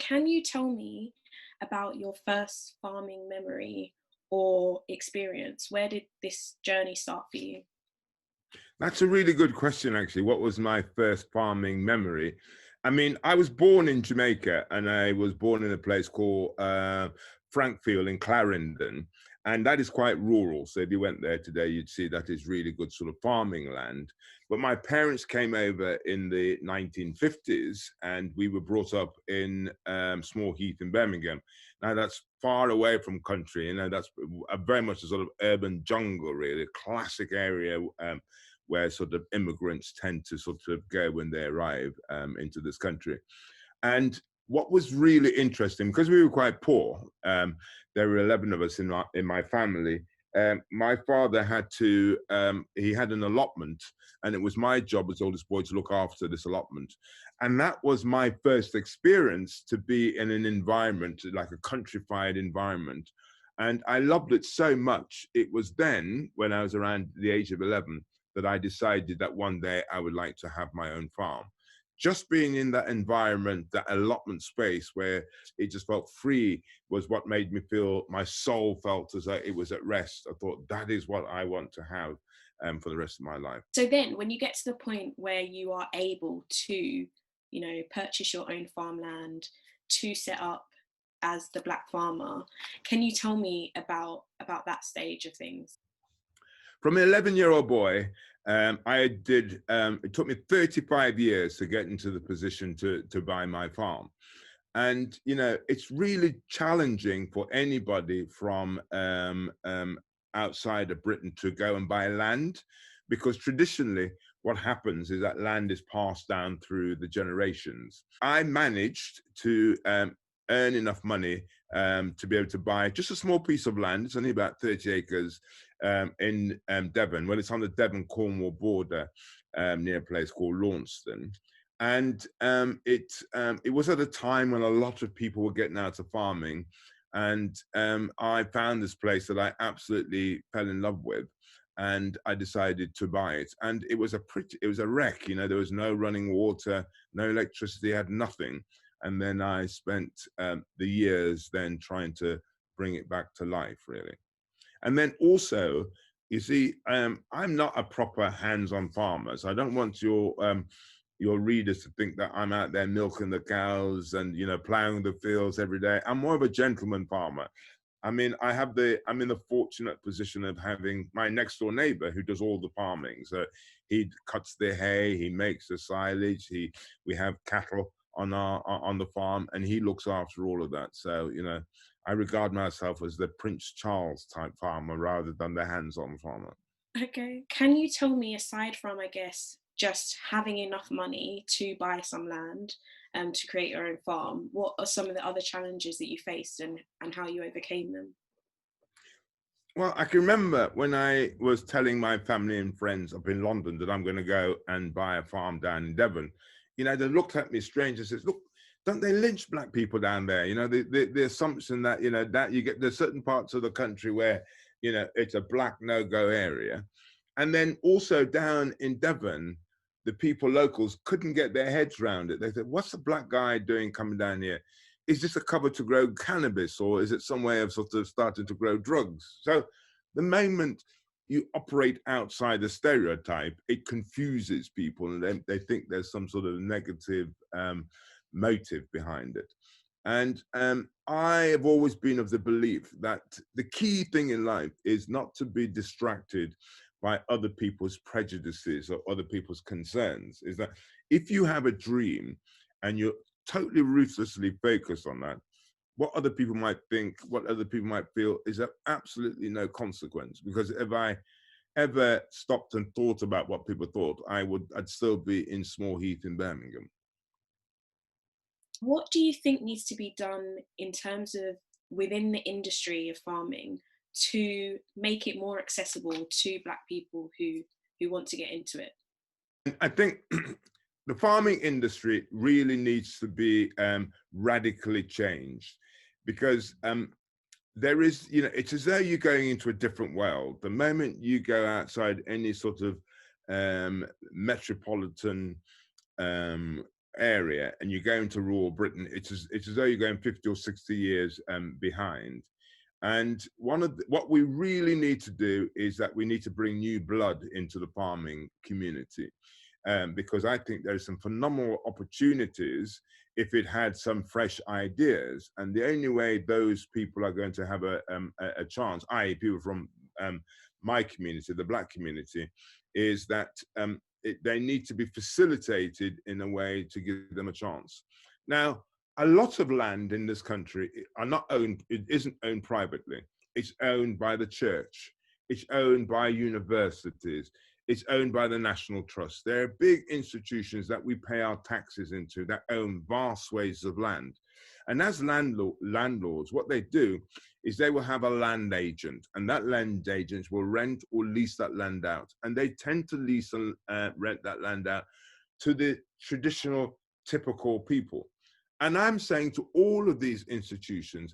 can you tell me about your first farming memory or experience? Where did this journey start for you? That's a really good question, actually. What was my first farming memory? I mean, I was born in Jamaica, and I was born in a place called Frankfield in Clarendon, and that is quite rural. So if you went there today, you'd see that is really good sort of farming land. But my parents came over in the 1950s, and we were brought up in Small Heath in Birmingham. Now that's far away from country, that's very much a sort of urban jungle, really, a classic area. Where sort of immigrants tend to sort of go when they arrive into this country. And what was really interesting, because we were quite poor, there were 11 of us in my family. My father he had an allotment, and it was my job as oldest boy to look after this allotment. And that was my first experience to be in an environment, like a countrified environment. And I loved it so much. It was then, when I was around the age of 11, that I decided that one day I would like to have my own farm. Just being in that environment, that allotment space where it just felt free, was what made me feel, my soul felt as though it was at rest. I thought, that is what I want to have for the rest of my life. So then, when you get to the point where you are able to, purchase your own farmland, to set up as the Black farmer, can you tell me about that stage of things? From an 11-year-old boy, it took me 35 years to get into the position to buy my farm. And, it's really challenging for anybody from outside of Britain to go and buy land, because traditionally what happens is that land is passed down through the generations. I managed to earn enough money to be able to buy just a small piece of land. It's only about 30 acres in Devon. Well, it's on the Devon-Cornwall border near a place called Launceston. And it was at a time when a lot of people were getting out of farming. And I found this place that I absolutely fell in love with. And I decided to buy it. And it was a wreck. There was no running water, no electricity, had nothing. And then I spent the years then trying to bring it back to life, really. And then also, you see, I'm not a proper hands-on farmer, so I don't want your readers to think that I'm out there milking the cows and plowing the fields every day. I'm more of a gentleman farmer. I mean, I'm in the fortunate position of having my next door neighbor who does all the farming. So he cuts the hay, he makes the silage, we have cattle on the farm, and he looks after all of that. So I regard myself as the Prince Charles type farmer rather than the hands-on farmer. Okay. Can you tell me, aside from, I guess, just having enough money to buy some land to create your own farm, what are some of the other challenges that you faced, and how you overcame them? Well, I can remember when I was telling my family and friends up in London that I'm going to go and buy a farm down in Devon. They looked at me strange and said, "Look, don't they lynch black people down there?" The assumption that, that you get, there's certain parts of the country where, it's a black no-go area. And then also down in Devon, the people, locals, couldn't get their heads around it. They said, "What's the black guy doing coming down here? Is this a cover to grow cannabis, or is it some way of sort of starting to grow drugs?" So the moment you operate outside the stereotype, it confuses people, and they think there's some sort of negative motive behind it. And I have always been of the belief that the key thing in life is not to be distracted by other people's prejudices or other people's concerns. Is that if you have a dream and you're totally ruthlessly focused on that, what other people might think, what other people might feel, is of absolutely no consequence. Because if I ever stopped and thought about what people thought, I'd still be in Small Heath in Birmingham. What do you think needs to be done in terms of within the industry of farming to make it more accessible to Black people who want to get into it? And I think the farming industry really needs to be radically changed, because there is, it's as though you're going into a different world. The moment you go outside any sort of metropolitan area and you go into rural Britain, it's as though you're going 50 or 60 years behind. And what we really need to do is that we need to bring new blood into the farming community, because I think there's some phenomenal opportunities if it had some fresh ideas. And the only way those people are going to have a chance, i.e. people from my community, the Black community, is that they need to be facilitated in a way to give them a chance. Now, a lot of land in this country are not owned, it isn't owned privately. It's owned by the church. It's owned by universities. It's owned by the National Trust. There are big institutions that we pay our taxes into that own vast swathes of land. And as landlords, what they do is they will have a land agent, and that land agent will rent or lease that land out. And they tend to lease and rent that land out to the traditional, typical people. And I'm saying to all of these institutions,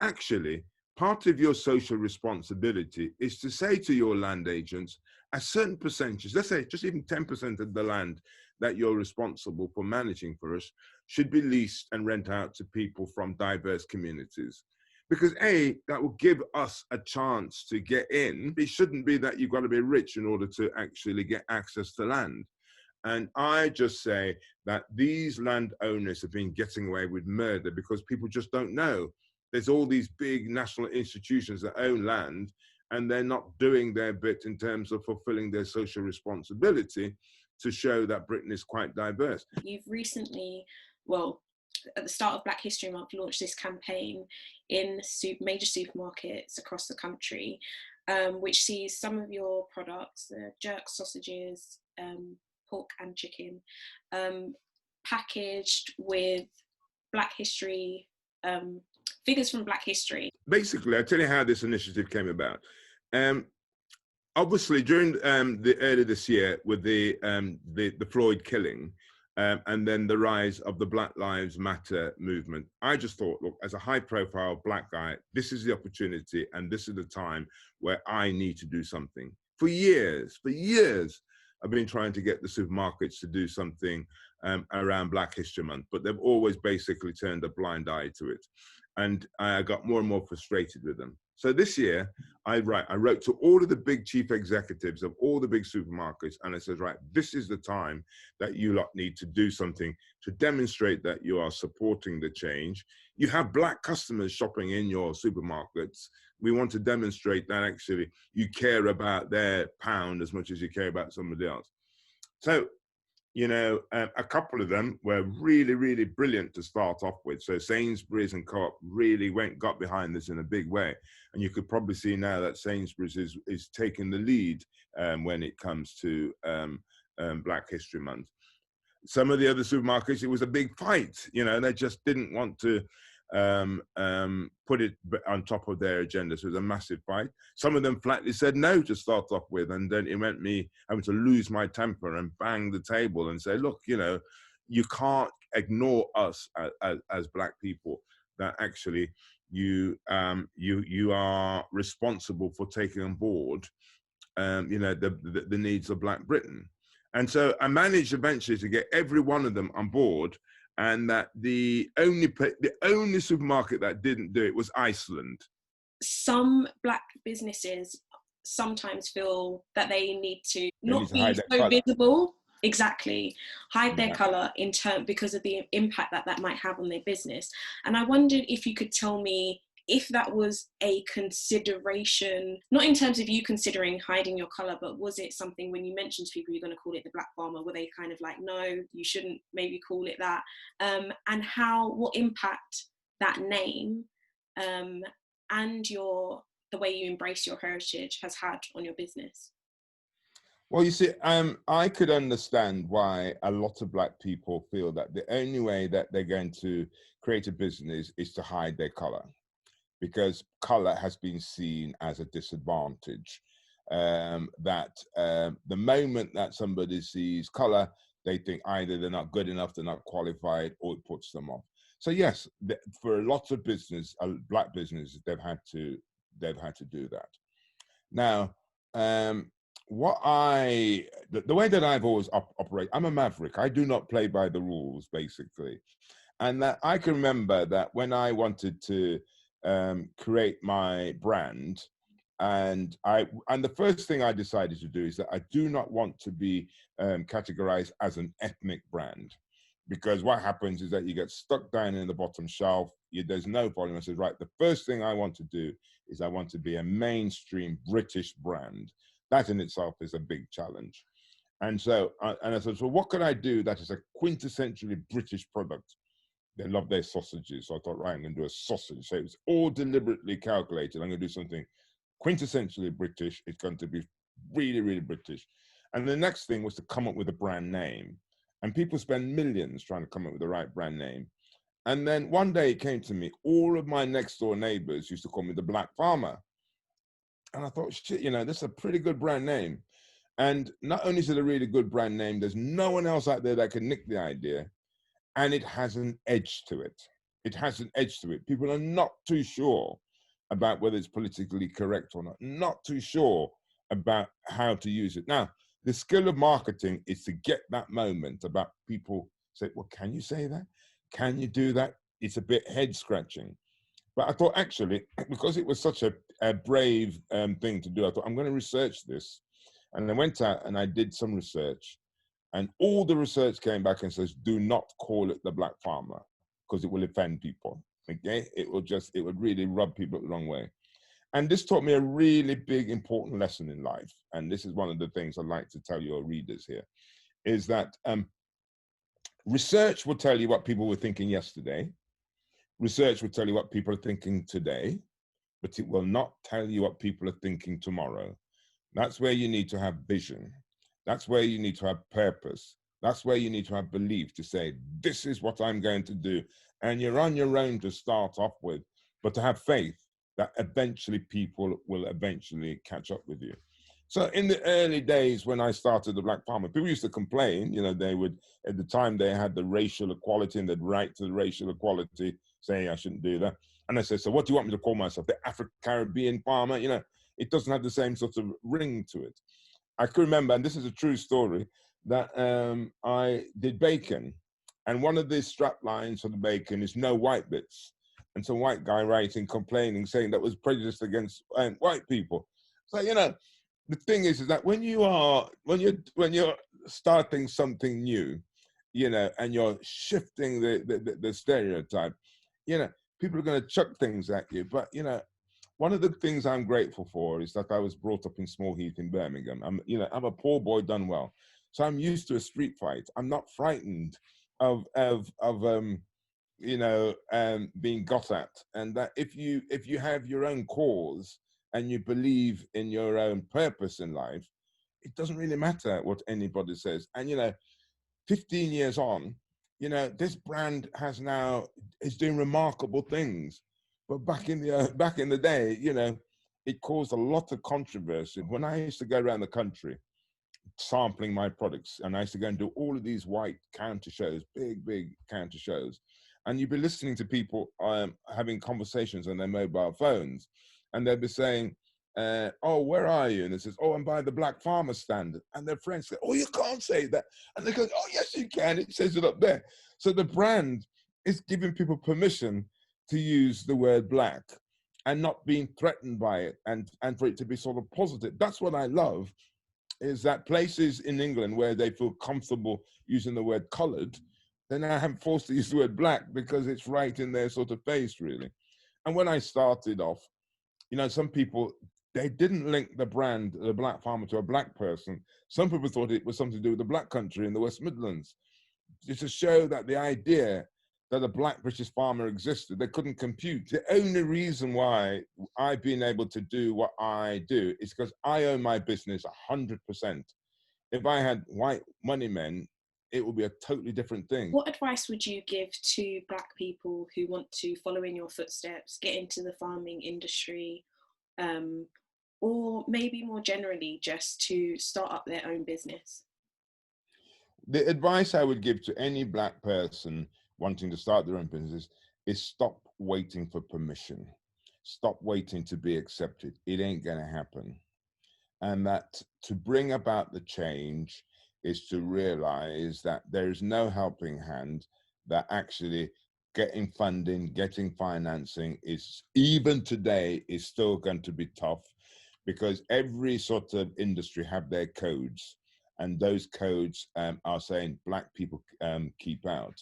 actually, part of your social responsibility is to say to your land agents, a certain percentage, let's say just even 10% of the land that you're responsible for managing for us, should be leased and rent out to people from diverse communities. Because A, that will give us a chance to get in. It shouldn't be that you've got to be rich in order to actually get access to land. And I just say that these landowners have been getting away with murder because people just don't know. There's all these big national institutions that own land, and they're not doing their bit in terms of fulfilling their social responsibility to show that Britain is quite diverse. You've recently, well, at the start of Black History Month, launched this campaign in major supermarkets across the country, which sees some of your products, jerk sausages, pork and chicken, packaged with Black history, figures from Black history. Basically, I'll tell you how this initiative came about. Obviously, during the early this year with the Floyd killing, and then the rise of the Black Lives Matter movement, I just thought, look, as a high-profile Black guy, this is the opportunity and this is the time where I need to do something. For years, I've been trying to get the supermarkets to do something around Black History Month, but they've always basically turned a blind eye to it. And I got more and more frustrated with them. So this year, I wrote to all of the big chief executives of all the big supermarkets, and I said, right, this is the time that you lot need to do something to demonstrate that you are supporting the change. You have Black customers shopping in your supermarkets. We want to demonstrate that actually you care about their pound as much as you care about somebody else. So, you know, a couple of them were really, really brilliant to start off with. So Sainsbury's and Co-op really got behind this in a big way. And you could probably see now that Sainsbury's is taking the lead when it comes to Black History Month. Some of the other supermarkets, it was a big fight. You know, they just didn't want to put it on top of their agenda. So it was a massive fight. Some of them flatly said no to start off with, and then it meant me having to lose my temper and bang the table and say, look, you know, you can't ignore us as Black people, that actually you are responsible for taking on board you know, the needs of Black Britain. And so I managed eventually to get every one of them on board, and that the only supermarket that didn't do it was Iceland. Some Black businesses sometimes feel that they need to not be so visible. Exactly, hide their colour in turn because of the impact that might have on their business. And I wondered if you could tell me if that was a consideration, not in terms of you considering hiding your colour, but was it something when you mentioned to people you're going to call it the Black Farmer, were they kind of like, no, you shouldn't maybe call it that? And what impact that name and the way you embrace your heritage has had on your business? Well, you see, I could understand why a lot of Black people feel that the only way that they're going to create a business is to hide their colour, because colour has been seen as a disadvantage. The moment that somebody sees colour, they think either they're not good enough, they're not qualified, or it puts them off. So yes, for a lot of business, Black businesses, they've had to do that. Now, the way that I've always operate, I'm a maverick. I do not play by the rules, basically. And that I can remember that when I wanted to create my brand, and the first thing I decided to do is that I do not want to be categorized as an ethnic brand, because what happens is that you get stuck down in the bottom shelf. There's no volume. I said, right, the first thing I want to do is I want to be a mainstream British brand. That in itself is a big challenge. And so, and I said, so what could I do that is a quintessentially British product? They love their sausages. So I thought, right, I'm going to do a sausage. So it was all deliberately calculated. I'm going to do something quintessentially British. It's going to be really, really British. And the next thing was to come up with a brand name. And people spend millions trying to come up with the right brand name. And then one day it came to me, all of my next door neighbors used to call me the Black Farmer. And I thought, shit, you know, this is a pretty good brand name. And not only is it a really good brand name, there's no one else out there that can nick the idea. And it has an edge to it. It has an edge to it. People are not too sure about whether it's politically correct or not, not too sure about how to use it. Now, the skill of marketing is to get that moment about people say, well, can you say that? Can you do that? It's a bit head scratching. But I thought, actually, because it was such a brave thing to do, I thought, I'm going to research this. And I went out and I did some research. And all the research came back and says, do not call it the Black Farmer, because it will offend people. Okay, it would really rub people the wrong way. And this taught me a really big, important lesson in life. And this is one of the things I'd like to tell your readers here, is that research will tell you what people were thinking yesterday. Research will tell you what people are thinking today, but it will not tell you what people are thinking tomorrow. That's where you need to have vision. That's where you need to have purpose. That's where you need to have belief to say, this is what I'm going to do. And you're on your own to start off with, but to have faith that eventually people will eventually catch up with you. So in the early days when I started the Black Farmer, people used to complain, you know, they would, at the time they had the racial equality and they'd write to the racial equality saying I shouldn't do that. And I said, so what do you want me to call myself? The Afro-Caribbean farmer? You know, it doesn't have the same sort of ring to it. I can remember, and this is a true story, that I did bacon. And one of the strap lines for the bacon is no white bits. And some white guy writing, complaining, saying that was prejudiced against white people. So, you know, the thing is that when you're starting something new, you know, and you're shifting the stereotype, you know, people are going to chuck things at you. But, you know, one of the things I'm grateful for is that I was brought up in Small Heath in Birmingham. I'm a poor boy done well. So I'm used to a street fight. I'm not frightened of being got at. And that if you have your own cause and you believe in your own purpose in life, it doesn't really matter what anybody says. And, you know, 15 years on, you know, this brand is doing remarkable things. But back in the day, you know, it caused a lot of controversy. When I used to go around the country sampling my products, and I used to go and do all of these white counter shows, big counter shows, and you'd be listening to people having conversations on their mobile phones, and they'd be saying, oh, where are you? And it says, oh, I'm by the Black Farmer stand. And their friends say, oh, you can't say that. And they go, oh, yes, you can. It says it up there. So the brand is giving people permission to use the word black and not being threatened by it, and for it to be sort of positive. That's what I love, is that places in England where they feel comfortable using the word colored, they're now forced to use the word black because it's right in their sort of face, really. And when I started off, you know, some people, they didn't link the brand, the Black Farmer, to a black person. Some people thought it was something to do with the Black country in the West Midlands. Just to show that the idea that a black British farmer existed, they couldn't compute. The only reason why I've been able to do what I do is because I own my business 100%. If I had white money men, it would be a totally different thing. What advice would you give to Black people who want to follow in your footsteps, get into the farming industry, or maybe more generally, just to start up their own business? The advice I would give to any Black person wanting to start their own business is stop waiting for permission. Stop waiting to be accepted. It ain't going to happen. and that to bring about the change is to realize that there is no helping hand, that actually getting funding, getting financing is, even today, is still going to be tough, because every sort of industry have their codes, and those codes are saying black people keep out.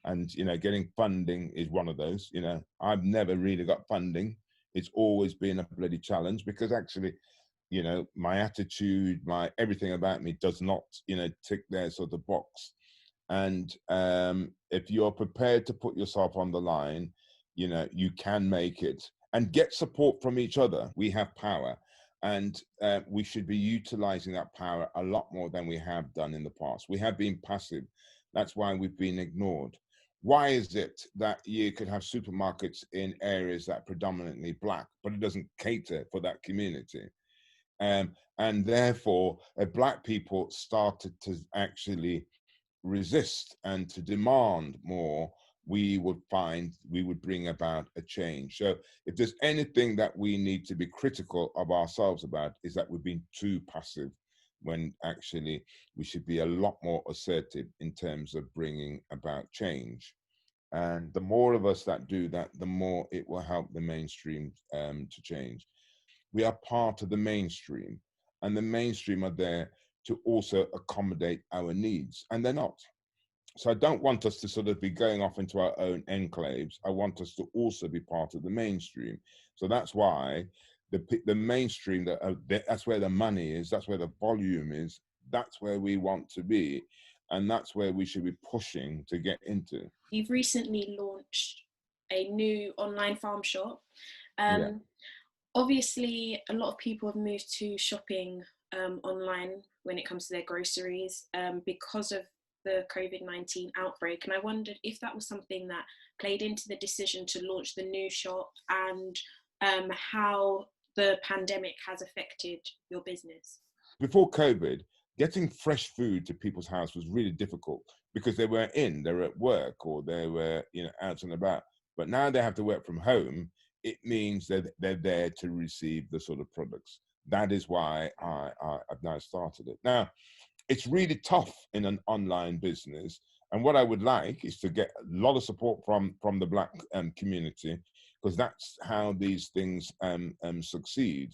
And, you know, getting funding is one of those. You know, I've never really got funding. It's always been a bloody challenge, because actually, you know, my attitude, my everything about me does not, you know, tick their sort of box. And if you're prepared to put yourself on the line, you know, you can make it, and get support from each other. We have power, and we should be utilizing that power a lot more than we have done in the past. We have been passive. That's why we've been ignored. Why is it that you could have supermarkets in areas that are predominantly black, but it doesn't cater for that community? And therefore, black people started to actually resist and to demand more. We would find we would bring about a change. So if there's anything that we need to be critical of ourselves about, is that we've been too passive, when actually we should be a lot more assertive in terms of bringing about change. And the more of us that do that, the more it will help the mainstream to change. We are part of the mainstream, and the mainstream are there to also accommodate our needs, and they're not. So I don't want us to sort of be going off into our own enclaves. I want us to also be part of the mainstream. So that's why the mainstream, that's where the money is, that's where the volume is, that's where we want to be, and that's where we should be pushing to get into. You've recently launched a new online farm shop. Yeah. Obviously, a lot of people have moved to shopping online when it comes to their groceries because of the COVID-19 outbreak. And I wondered if that was something that played into the decision to launch the new shop, and how the pandemic has affected your business. Before COVID, getting fresh food to people's house was really difficult, because they were at work, or they were, you know, out and about. But now they have to work from home. It means that they're there to receive the sort of products. That is why I've now started it. Now, it's really tough in an online business. And what I would like is to get a lot of support from the black community, because that's how these things succeed.